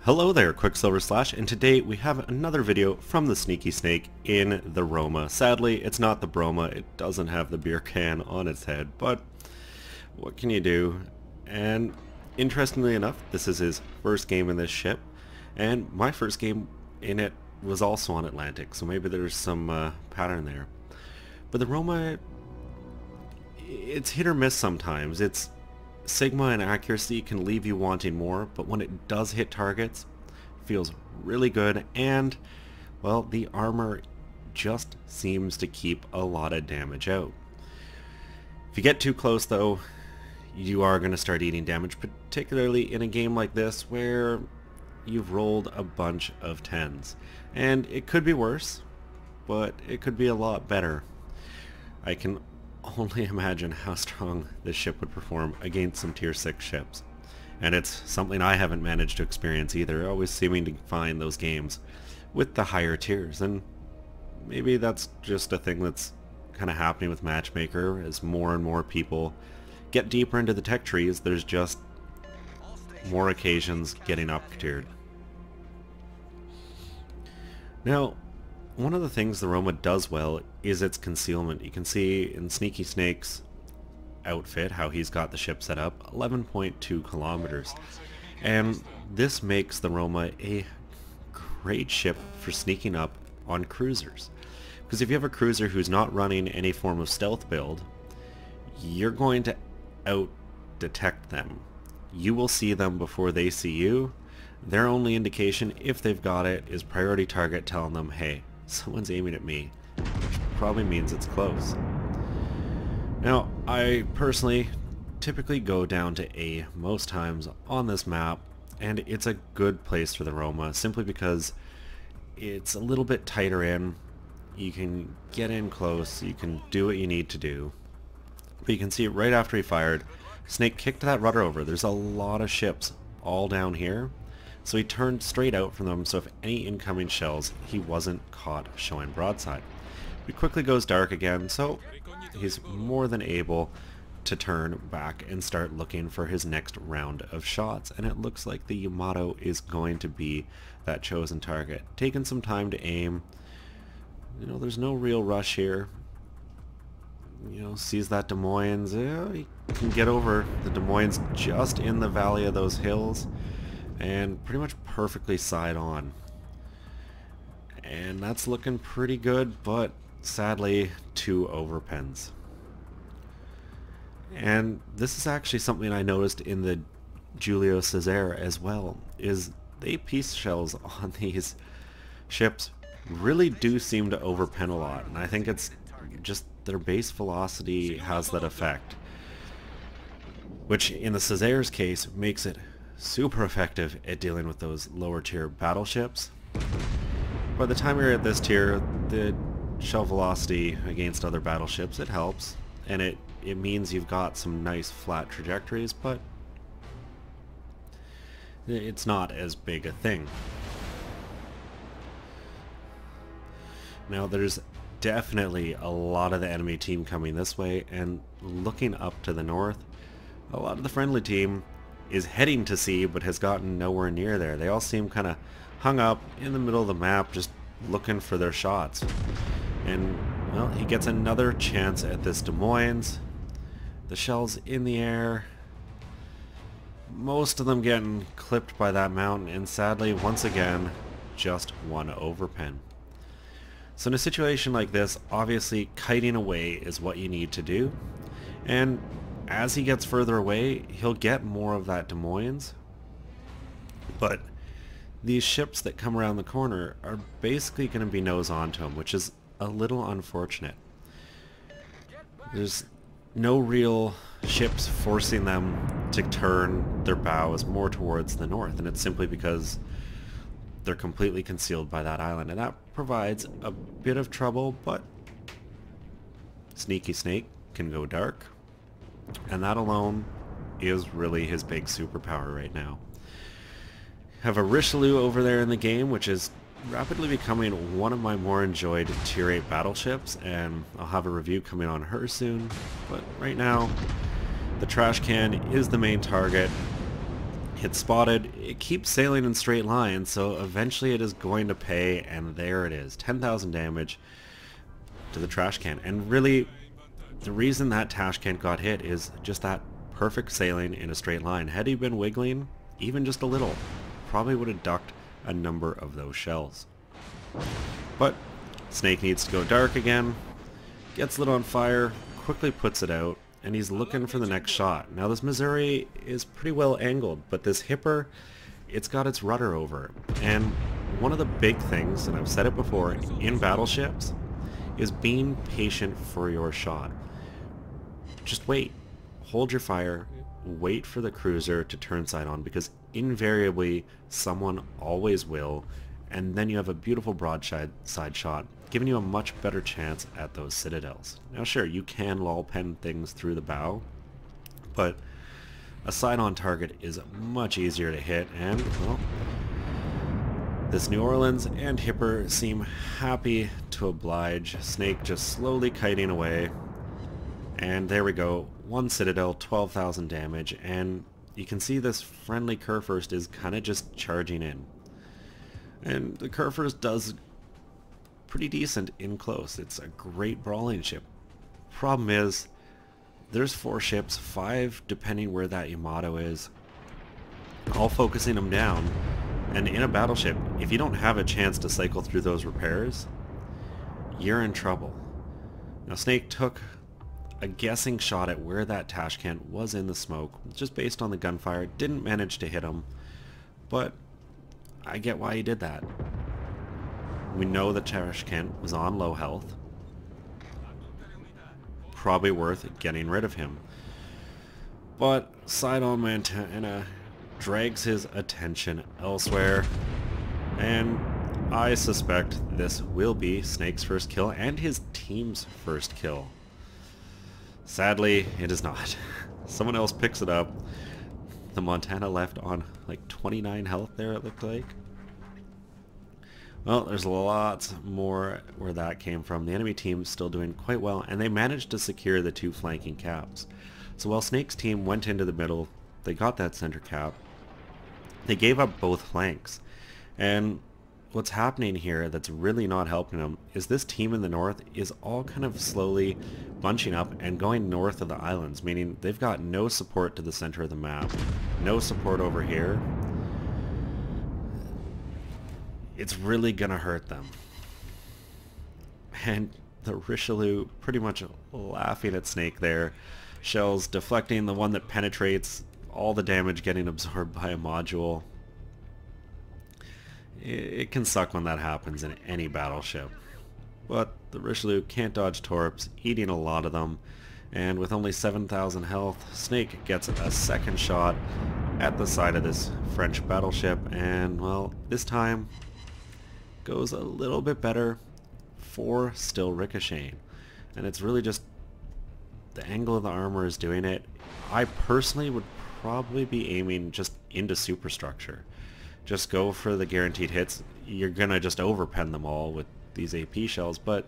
Hello there, Qckslvrslash, and today we have another video from the Sneaky Snake in the Roma. Sadly, it's not the Broma, it doesn't have the beer can on its head, but what can you do? And interestingly enough, this is his first game in this ship, and my first game in it was also on Atlantic, so maybe there's some pattern there. But the Roma, it's hit or miss sometimes. Its Sigma and accuracy can leave you wanting more, but when it does hit targets, it feels really good, and, well, the armor just seems to keep a lot of damage out. If you get too close, though, you are going to start eating damage, particularly in a game like this where you've rolled a bunch of 10s. And it could be worse, but it could be a lot better. I can only imagine how strong this ship would perform against some tier 6 ships. And it's something I haven't managed to experience either, always seeming to find those games with the higher tiers. And maybe that's just a thing that's kind of happening with Matchmaker. As more and more people get deeper into the tech trees, there's just more occasions getting up tiered. Now, one of the things the Roma does well is its concealment. You can see in Sneaky Snake's outfit how he's got the ship set up, 11.2 kilometers. And this makes the Roma a great ship for sneaking up on cruisers. Because if you have a cruiser who's not running any form of stealth build, you're going to out-detect them. You will see them before they see you. Their only indication, if they've got it, is priority target telling them, hey, someone's aiming at me, which probably means it's close. Now, I personally typically go down to A most times on this map, and it's a good place for the Roma, simply because it's a little bit tighter in. You can get in close, you can do what you need to do. But you can see right after he fired, Snake kicked that rudder over. There's a lot of ships all down here. So he turned straight out from them, so if any incoming shells, he wasn't caught showing broadside. He quickly goes dark again, so he's more than able to turn back and start looking for his next round of shots. And it looks like the Yamato is going to be that chosen target. Taking some time to aim. You know, there's no real rush here. You know, sees that Des Moines. He can get over the Des Moines just in the valley of those hills. And pretty much perfectly side on. And that's looking pretty good, but sadly 2 overpens. And this is actually something I noticed in the Julio Cesare as well, is the piece shells on these ships really do seem to overpen a lot, and I think it's just their base velocity has that effect, which in the Cesare's case makes it super effective at dealing with those lower tier battleships. By the time you're at this tier, the shell velocity against other battleships, it helps, and it means you've got some nice flat trajectories, but it's not as big a thing. Now there's definitely a lot of the enemy team coming this way, and looking up to the north, a lot of the friendly team is heading to sea but has gotten nowhere near there. They all seem kind of hung up in the middle of the map just looking for their shots. And, well, he gets another chance at this Des Moines. The shell's in the air. Most of them getting clipped by that mountain, and sadly, once again, just 1 overpen. So in a situation like this, obviously kiting away is what you need to do. And as he gets further away, he'll get more of that Des Moines. But these ships that come around the corner are basically going to be nose on to him, which is a little unfortunate. There's no real ships forcing them to turn their bows more towards the north, and it's simply because they're completely concealed by that island, and that provides a bit of trouble, but Sneaky Snake can go dark. And that alone is really his big superpower right now. Have a Richelieu over there in the game, which is rapidly becoming one of my more enjoyed tier 8 battleships, and I'll have a review coming on her soon. But right now, the trash can is the main target. It's spotted, it keeps sailing in straight lines, so eventually it is going to pay, and there it is. 10,000 damage to the trash can. And really, the reason that trash can got hit is just that perfect sailing in a straight line. Had he been wiggling, even just a little, probably would have ducked a number of those shells. But Snake needs to go dark again, gets lit on fire, quickly puts it out, and he's looking for the next shot. Now this Missouri is pretty well angled, but this Hipper, it's got its rudder over. And one of the big things, and I've said it before, in battleships, is being patient for your shot. Just wait. Hold your fire, wait for the cruiser to turn side on, because invariably someone always will, and then you have a beautiful broadside shot, giving you a much better chance at those citadels. Now sure, you can lull pen things through the bow, but a side-on target is much easier to hit, and, well, this New Orleans and Hipper seem happy to oblige. Snake just slowly kiting away, and there we go. One citadel, 12,000 damage, and you can see this friendly Qckslvrslash is kind of just charging in. And the Qckslvrslash does pretty decent in close. It's a great brawling ship. Problem is, there's 4 ships, 5 depending where that Yamato is, all focusing them down. And in a battleship, if you don't have a chance to cycle through those repairs, you're in trouble. Now Snake took a guessing shot at where that Tashkent was in the smoke, just based on the gunfire. Didn't manage to hit him, but I get why he did that. We know that Tashkent was on low health. Probably worth getting rid of him. But side-on Montana drags his attention elsewhere, and I suspect this will be Snake's first kill and his team's first kill. Sadly, it is not. Someone else picks it up. The Montana left on like 29 health there, it looked like. Well, there's lots more where that came from. The enemy team is still doing quite well, and they managed to secure the 2 flanking caps. So while Snake's team went into the middle, they got that center cap. They gave up both flanks. And what's happening here that's really not helping them is this team in the north is all kind of slowly bunching up and going north of the islands, meaning they've got no support to the center of the map, no support over here. It's really gonna hurt them. And the Richelieu pretty much laughing at Snake there. Shells deflecting, the one that penetrates, all the damage getting absorbed by a module. It can suck when that happens in any battleship. But the Richelieu can't dodge torps, eating a lot of them, and with only 7,000 health, Snake gets a second shot at the side of this French battleship, and, well, this time goes a little bit better for still ricocheting. And it's really just the angle of the armor is doing it. I personally would probably be aiming just into superstructure. Just go for the guaranteed hits. You're gonna just overpen them all with these AP shells, but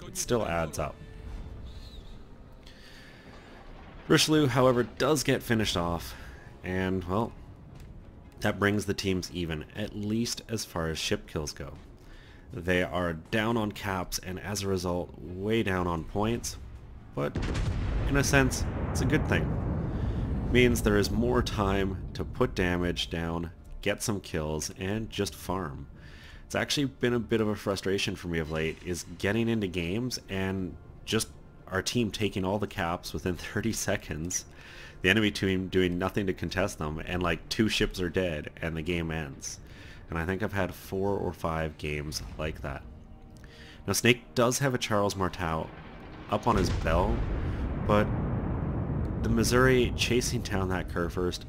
it still adds up. Richelieu, however, does get finished off, and, well, that brings the teams even, at least as far as ship kills go. They are down on caps, and as a result, way down on points, but in a sense, it's a good thing. It means there is more time to put damage down, get some kills, and just farm. It's actually been a bit of a frustration for me of late, is getting into games and just our team taking all the caps within 30 seconds, the enemy team doing nothing to contest them, and like 2 ships are dead and the game ends. And I think I've had 4 or 5 games like that. Now Snake does have a Charles Martel up on his bell, but the Missouri chasing down that Qckslvrslash,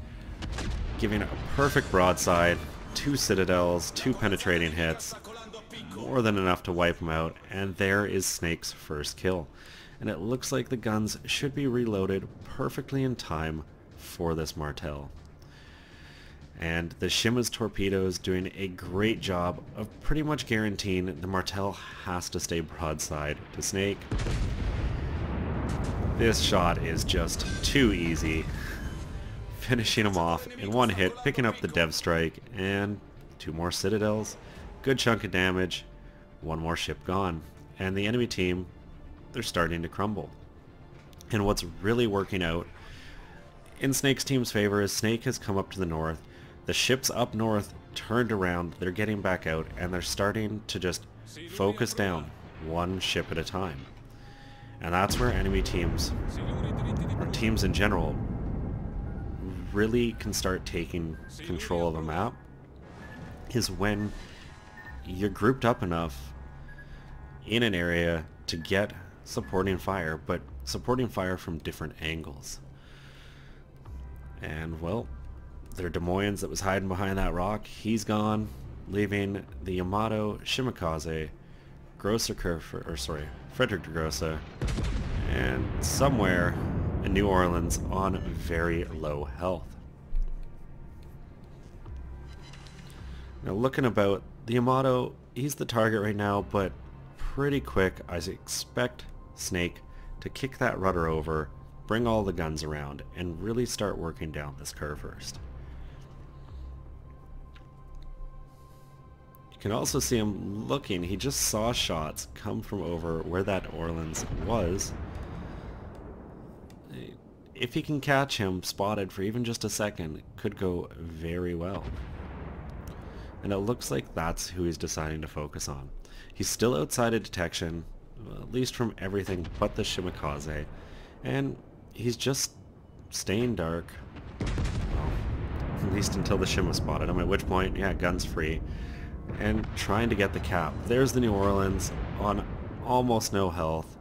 giving a perfect broadside, 2 citadels, 2 penetrating hits, more than enough to wipe him out, and there is Snake's first kill. And it looks like the guns should be reloaded perfectly in time for this Martel. And the Shima's torpedoes doing a great job of pretty much guaranteeing the Martel has to stay broadside to Snake. This shot is just too easy. finishing him off in one hit, picking up the Dev Strike, and 2 more Citadels. Good chunk of damage, 1 more ship gone. And the enemy team, they're starting to crumble. And what's really working out in Snake's team's favor is Snake has come up to the north. The ships up north turned around, they're getting back out, and they're starting to just focus down 1 ship at a time. And that's where enemy teams, or teams in general, really can start taking control of a map, is when you're grouped up enough in an area to get supporting fire, but supporting fire from different angles. And well, their Des Moines that was hiding behind that rock, he's gone, leaving the Yamato, Qckslvrslash, Frederick de Grossa, and somewhere in New Orleans on very low health. Now looking about, the Yamato, he's the target right now, but pretty quick I expect Snake to kick that rudder over, bring all the guns around, and really start working down this curve first. You can also see him looking, he just saw shots come from over where that Orleans was. If he can catch him spotted for even just a second, it could go very well. And it looks like that's who he's deciding to focus on. He's still outside of detection, at least from everything but the Qckslvrslash, and he's just staying dark, well, at least until the Shima spotted him, at which point, yeah, guns free, and trying to get the cap. There's the New Orleans on almost no health.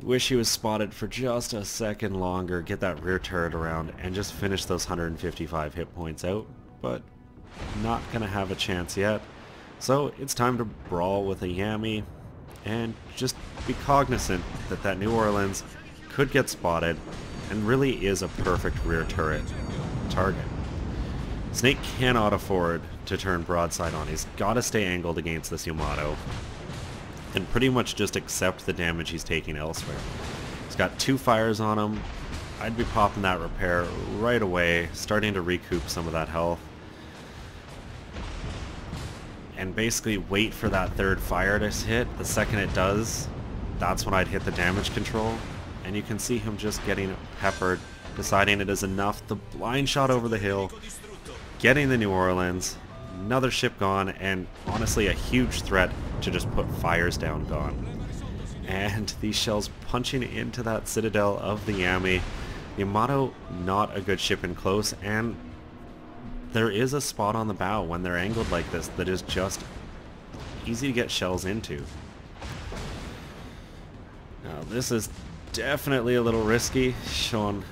Wish he was spotted for just a second longer, get that rear turret around, and just finish those 155 hit points out, but not gonna have a chance yet. So it's time to brawl with a Yami, and just be cognizant that that New Orleans could get spotted, and really is a perfect rear turret target. Snake cannot afford to turn broadside on. He's got to stay angled against this Yamato, and pretty much just accept the damage he's taking elsewhere. He's got 2 fires on him. I'd be popping that repair right away, starting to recoup some of that health, and basically wait for that 3rd fire to hit. The second it does, that's when I'd hit the damage control, and you can see him just getting peppered, deciding it is enough. The blind shot over the hill, getting the New Orleans, another ship gone, and honestly a huge threat to just put fires down gone. And these shells punching into that citadel of the Yami. Yamato, not a good ship in close, and there is a spot on the bow when they're angled like this that is just easy to get shells into. Now this is definitely a little risky, showing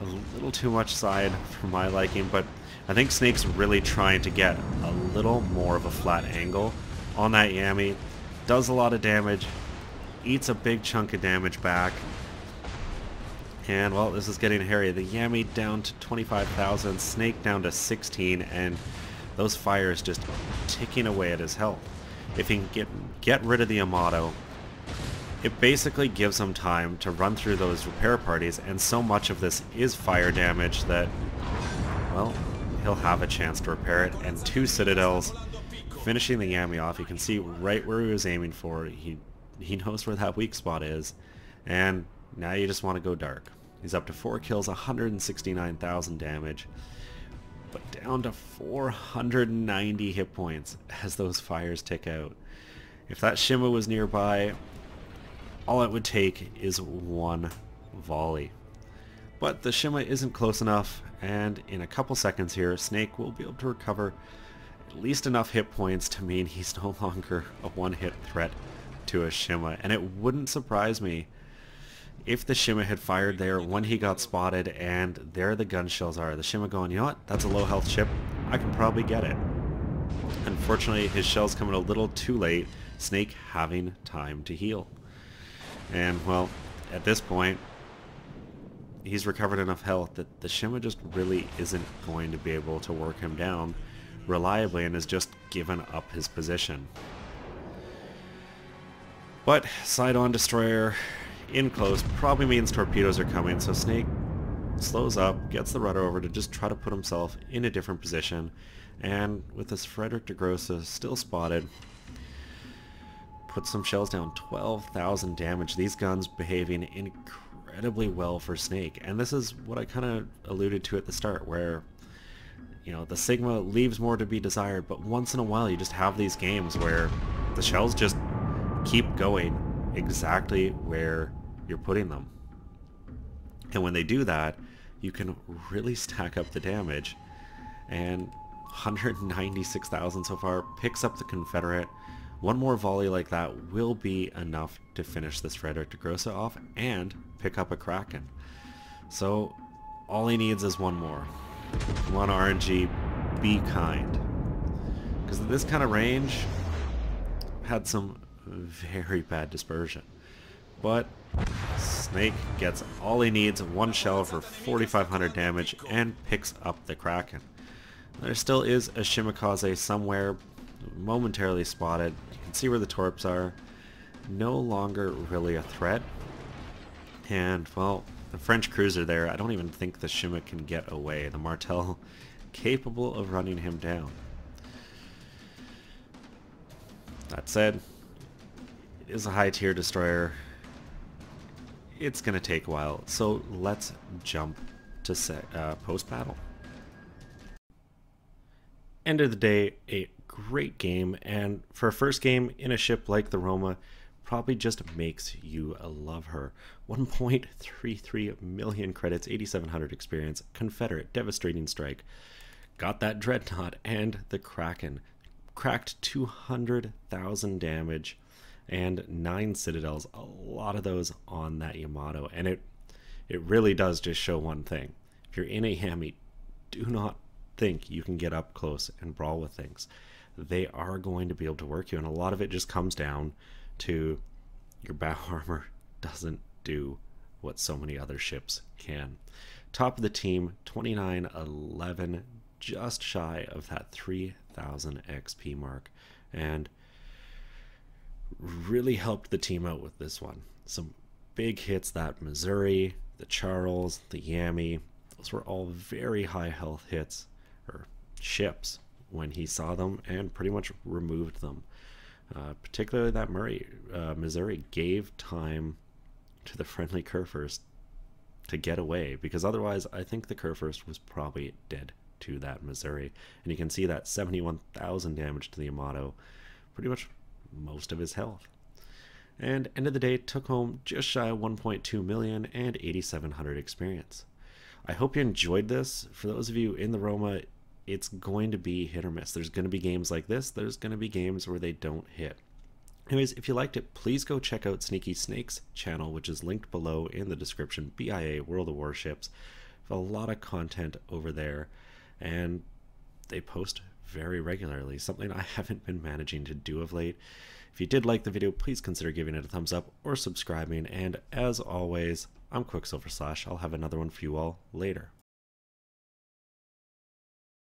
a little too much side for my liking, but I think Snake's really trying to get a little more of a flat angle on that Yami. Does a lot of damage, eats a big chunk of damage back, and well, this is getting hairy. The Yami down to 25,000, Snake down to 16, and those fires just ticking away at his health. If he can get rid of the Yamato, it basically gives him time to run through those repair parties, and so much of this is fire damage that, well, he'll have a chance to repair it. And 2 citadels finishing the Yami off. You can see right where he was aiming for. He knows where that weak spot is, and now you just want to go dark. He's up to 4 kills, 169,000 damage, but down to 490 hit points as those fires tick out. If that Shima was nearby, all it would take is 1 volley. But the Shima isn't close enough, and in a couple seconds here, Snake will be able to recover at least enough hit points to mean he's no longer a one-hit threat to a Shima. And it wouldn't surprise me if the Shima had fired there when he got spotted, and there the gun shells are. The Shima going, you know what, that's a low health ship, I can probably get it. Unfortunately, his shell's coming a little too late, Snake having time to heal. And well, at this point, he's recovered enough health that the Shima just really isn't going to be able to work him down reliably, and has just given up his position. But side-on destroyer in close probably means torpedoes are coming, so Snake slows up, gets the rudder over to just try to put himself in a different position, and with this Frederick de Grosse still spotted, puts some shells down. 12,000 damage. These guns behaving incredibly well for Snake, and this is what I kind of alluded to at the start, where you know, the Sigma leaves more to be desired, but once in a while you just have these games where the shells just keep going exactly where you're putting them. And when they do that, you can really stack up the damage. And 196,000 so far picks up the Confederate. One more volley like that will be enough to finish this Frederick de Grosse off and pick up a Kraken. So all he needs is one more. Come on, RNG, be kind. Because this kind of range had some very bad dispersion. But Snake gets all he needs, one shell for 4,500 damage, and picks up the Kraken. There still is a Shimakaze somewhere, momentarily spotted. You can see where the torps are. No longer really a threat. And, well, the French cruiser there, I don't even think the Shima can get away. The Martel capable of running him down. That said, it is a high tier destroyer. It's going to take a while, so let's jump to post-battle. End of the day, a great game, and for a first game in a ship like the Roma, probably just makes you love her. 1.33 million credits, 8,700 experience, Confederate, devastating strike. Got that Dreadnought and the Kraken. Cracked 200,000 damage and 9 Citadels. A lot of those on that Yamato. And it really does just show one thing. If you're in a Hemi, do not think you can get up close and brawl with things. They are going to be able to work you, and a lot of it just comes down to your bow armor doesn't do what so many other ships can. Top of the team, 2911, just shy of that 3,000 XP mark, and really helped the team out with this one. Some big hits, that Missouri, the Charles, the Yami, those were all very high health hits, or ships, when he saw them, and pretty much removed them. Particularly that Missouri gave time to the friendly Kurfürst to get away, because otherwise I think the Kurfürst was probably dead to that Missouri. And you can see that 71,000 damage to the Yamato, pretty much most of his health. And end of the day, took home just shy of 1.2 million and 8,700 experience. I hope you enjoyed this. For those of you in the Roma, it's going to be hit or miss. There's going to be games like this. There's going to be games where they don't hit. Anyways, if you liked it, please go check out Sneaky Snake's channel, which is linked below in the description. BIA, World of Warships. A lot of content over there, and they post very regularly, something I haven't been managing to do of late. If you did like the video, please consider giving it a thumbs up or subscribing, and as always, I'm Qckslvrslash. I'll have another one for you all later.